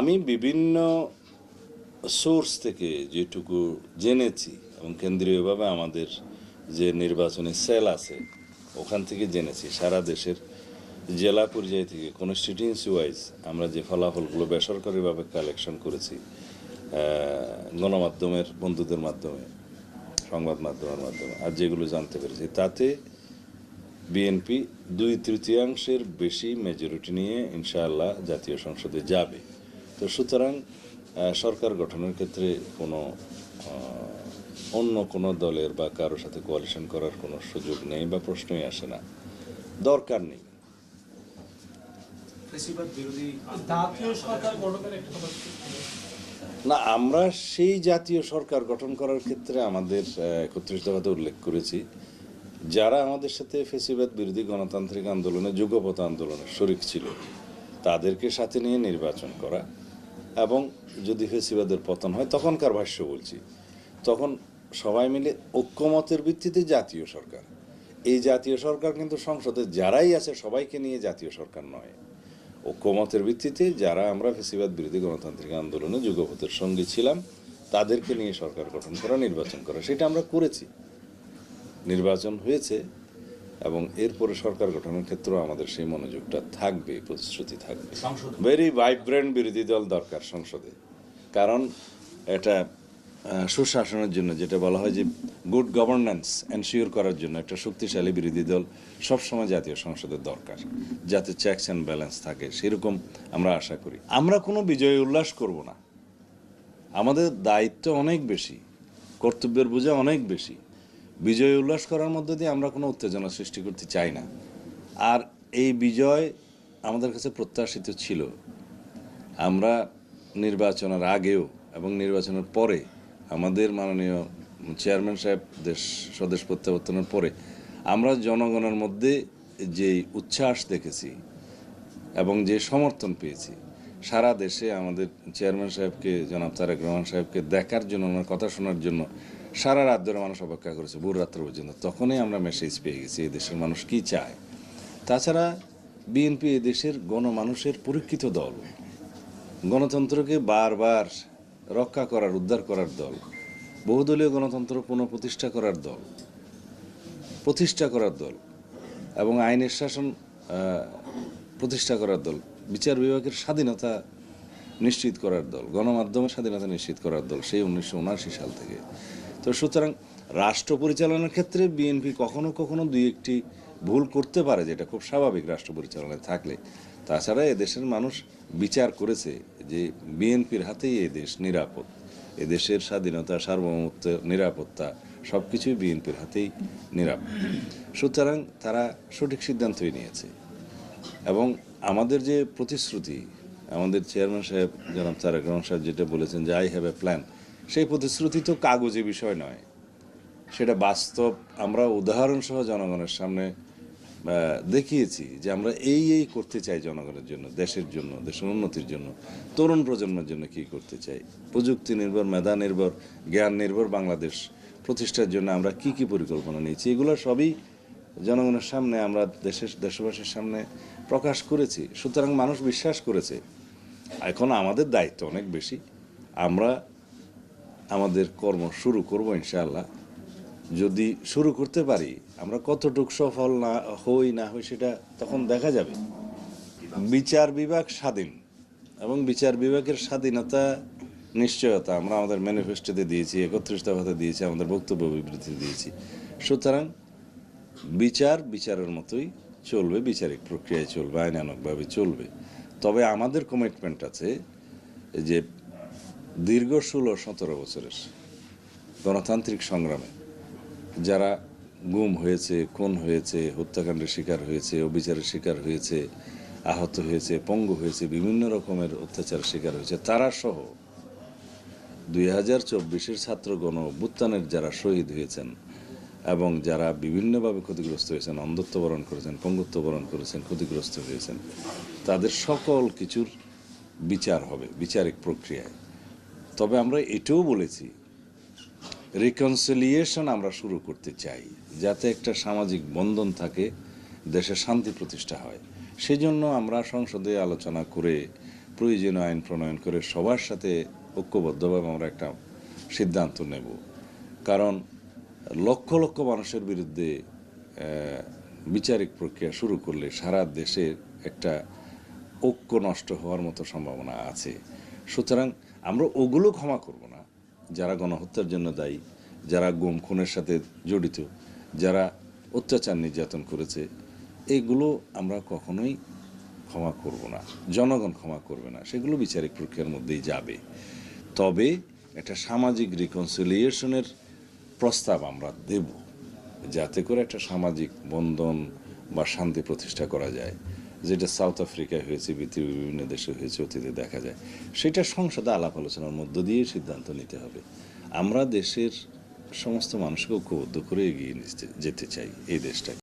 আমি বিভিন্ন সোর্স থেকে যেটুকু জেনেছি এবং কেন্দ্রীয়ভাবে আমাদের যে নির্বাচনী সেল আছে ওখান থেকে জেনেছি সারা দেশের জেলা পর্যায় থেকে কনস্টিটিউয়েন্সি ওয়াইজ আমরা যে ফলাফলগুলো বেসরকারিভাবে কালেকশন করেছি গণমাধ্যমের বন্ধুদের মাধ্যমে, সংবাদ মাধ্যমের মাধ্যমে, আর যেগুলো জানতে পেরেছি তাতে বিএনপি 2/3 বেশি মেজরিটি নিয়ে ইনশাআল্লাহ জাতীয় সংসদে যাবে। তো সুতরাং সরকার গঠনের ক্ষেত্রে কোনো অন্য কোনো দলের বা কারোর সাথে কোয়ালিশন করার কোনো সুযোগ নেই বা প্রশ্নই আসে না, দরকার নেই। না, আমরা সেই জাতীয় সরকার গঠন করার ক্ষেত্রে আমাদের 31 দফাতে উল্লেখ করেছি যারা আমাদের সাথে ফ্যাসিবাদ বিরোধী গণতান্ত্রিক আন্দোলনে যুগপৎ আন্দোলনের শরিক ছিল তাদেরকে সাথে নিয়ে নির্বাচন করা, এবং যদি ফ্যাসিবাদের পতন হয় তখনকার ভাষ্য বলছি, তখন সবাই মিলে ঐক্যমতের ভিত্তিতে জাতীয় সরকার। এই জাতীয় সরকার কিন্তু সংসদে যারাই আছে সবাইকে নিয়ে জাতীয় সরকার নয়, ঐক্যমতের ভিত্তিতে যারা আমরা ফ্যাসিবাদ বিরোধী গণতান্ত্রিক আন্দোলনে যুগপথের সঙ্গে ছিলাম তাদেরকে নিয়ে সরকার গঠন করা, নির্বাচন করা, সেটা আমরা করেছি, নির্বাচন হয়েছে, এবং এরপরে সরকার গঠনের ক্ষেত্রেও আমাদের সেই মনোযোগটা থাকবে, প্রতিশ্রুতি থাকবে। ভেরি ভাইব্রেন্ট বিরোধী দল দরকার সংসদে, কারণ এটা সুশাসনের জন্য, যেটা বলা হয় যে গুড গভর্নেন্স এনশিওর করার জন্য একটা শক্তিশালী বিরোধী দল সবসময় জাতীয় সংসদের দরকার, যাতে চেকস অ্যান্ড ব্যালেন্স থাকে, সেরকম আমরা আশা করি। আমরা কোনো বিজয় উল্লাস করব না, আমাদের দায়িত্ব অনেক বেশি, কর্তব্যের বোঝা অনেক বেশি। বিজয় উল্লাস করার মধ্যে দিয়ে আমরা কোনো উত্তেজনা সৃষ্টি করতে চাই না। আর এই বিজয় আমাদের কাছে প্রত্যাশিত ছিল। আমরা নির্বাচনের আগেও এবং নির্বাচনের পরে আমাদের মাননীয় চেয়ারম্যান সাহেব স্বদেশ প্রত্যাবর্তনের পরে আমরা জনগণের মধ্যে যে উচ্ছ্বাস দেখেছি এবং যে সমর্থন পেয়েছি, সারা দেশে আমাদের চেয়ারম্যান সাহেবকে, জনাব তারেক রহমান সাহেবকে দেখার জন্য, ওনার কথা শোনার জন্য সারা রাত ধরে মানুষ অপেক্ষা করেছে, ভোর রাত্র পর্যন্ত। তখনই আমরা মেসেজ পেয়ে গেছি এই দেশের মানুষ কি চায়। তাছাড়া বিএনপি এই দেশের গণমানুষের পরীক্ষিত দল, গণতন্ত্রকে বারবার রক্ষা করার, উদ্ধার করার দল, বহুদলীয় গণতন্ত্র পুনঃপ্রতিষ্ঠা করার দল, এবং আইনের শাসন প্রতিষ্ঠা করার দল, বিচার বিভাগের স্বাধীনতা নিশ্চিত করার দল, গণমাধ্যমের স্বাধীনতা নিশ্চিত করার দল সেই 1979 সাল থেকে। তো সুতরাং রাষ্ট্র পরিচালনার ক্ষেত্রে বিএনপি কখনো কখনো দুই একটি ভুল করতে পারে, যেটা খুব স্বাভাবিক রাষ্ট্র পরিচালনায় থাকলে। তাছাড়া এদেশের মানুষ বিচার করেছে যে বিএনপির হাতেই এই দেশ নিরাপদ, এদেশের স্বাধীনতা, সার্বভৌমত্ব, নিরাপত্তা সব কিছুই বিএনপির হাতেই নিরাপদ। সুতরাং তারা সঠিক সিদ্ধান্তই নিয়েছে। এবং আমাদের যে প্রতিশ্রুতি, আমাদের চেয়ারম্যান সাহেব জনাব তারেক রহমান সাহেব যেটা বলেছেন যে আই হ্যাভ এ প্ল্যান, সেই প্রতিশ্রুতি তো কাগজে বিষয় নয়, সেটা বাস্তব। আমরা উদাহরণসহ জনগণের সামনে দেখিয়েছি যে আমরা এই করতে চাই জনগণের জন্য, দেশের জন্য, দেশের উন্নতির জন্য, তরুণ প্রজন্মের জন্য কি করতে চাই, প্রযুক্তি নির্ভর, মেধা নির্ভর, জ্ঞান নির্ভর বাংলাদেশ প্রতিষ্ঠার জন্য আমরা কি পরিকল্পনা নিয়েছি, এগুলো সবই জনগণের সামনে, আমরা দেশবাসীর সামনে প্রকাশ করেছি। সুতরাং মানুষ বিশ্বাস করেছে। এখন আমাদের দায়িত্ব অনেক বেশি, আমরা আমাদের কর্ম শুরু করব ইনশাআল্লাহ। যদি শুরু করতে পারি, আমরা কতটুকু সফল না হই সেটা তখন দেখা যাবে। বিচার বিভাগ স্বাধীন, এবং বিচার বিভাগের স্বাধীনতা নিশ্চয়তা আমরা আমাদের ম্যানিফেস্টোতে দিয়েছি, 31 দফাতে দিয়েছি, আমাদের বক্তব্য বিবৃতি দিয়েছি। সুতরাং বিচারের মতোই চলবে, বিচারিক প্রক্রিয়ায় চলবে, আইনানুগভাবে চলবে। তবে আমাদের কমিটমেন্ট আছে যে দীর্ঘ 16-17 বছরের গণতান্ত্রিক সংগ্রামে যারা গুম হয়েছে, খুন হয়েছে, হত্যাকাণ্ডের শিকার হয়েছে, অবিচারের শিকার হয়েছে, আহত হয়েছে, পঙ্গু হয়েছে, বিভিন্ন রকমের অত্যাচারের শিকার হয়েছে, তারা সহ 2024-এর ছাত্র গণ অভ্যুত্থানের যারা শহীদ হয়েছেন এবং যারা বিভিন্নভাবে ক্ষতিগ্রস্ত হয়েছেন, অন্ধত্ব বরণ করেছেন, পঙ্গুত্ব বরণ করেছেন, ক্ষতিগ্রস্ত হয়েছেন, তাদের সকল কিছুর বিচার হবে বিচারিক প্রক্রিয়ায়। তবে আমরা এটাও বলেছি, রিকনসিলিয়েশন আমরা শুরু করতে চাই, যাতে একটা সামাজিক বন্ধন থাকে, দেশে শান্তি প্রতিষ্ঠা হয়। সেজন্য আমরা সংসদে আলোচনা করে প্রয়োজনীয় আইন প্রণয়ন করে সবার সাথে ঐক্যবদ্ধভাবে আমরা একটা সিদ্ধান্ত নেব। কারণ লক্ষ লক্ষ মানুষের বিরুদ্ধে বিচারিক প্রক্রিয়া শুরু করলে সারা দেশের একটা ঐক্য নষ্ট হওয়ার মতো সম্ভাবনা আছে। সুতরাং আমরা ওগুলো ক্ষমা করব না যারা গণহত্যার জন্য দায়ী, যারা গুম খুনের সাথে জড়িত, যারা অত্যাচার নির্যাতন করেছে, এইগুলো আমরা কখনোই ক্ষমা করব না, জনগণ ক্ষমা করবে না, সেগুলো বিচারিক প্রক্রিয়ার মধ্যেই যাবে। তবে একটা সামাজিক রিকনসিলিয়েশনের প্রস্তাব আমরা দেব, যাতে করে একটা সামাজিক বন্ধন বা শান্তি প্রতিষ্ঠা করা যায়, যেটা সাউথ আফ্রিকায় হয়েছে, পৃথিবীর বিভিন্ন দেশে হয়েছে, অতীতে দেখা যায়। সেটা সংসদে আলাপ আলোচনার মধ্য দিয়ে সিদ্ধান্ত নিতে হবে। আমরা দেশের সমস্ত মানুষকে ঐক্যবদ্ধ করে এগিয়ে যেতে চাই এই দেশটাকে।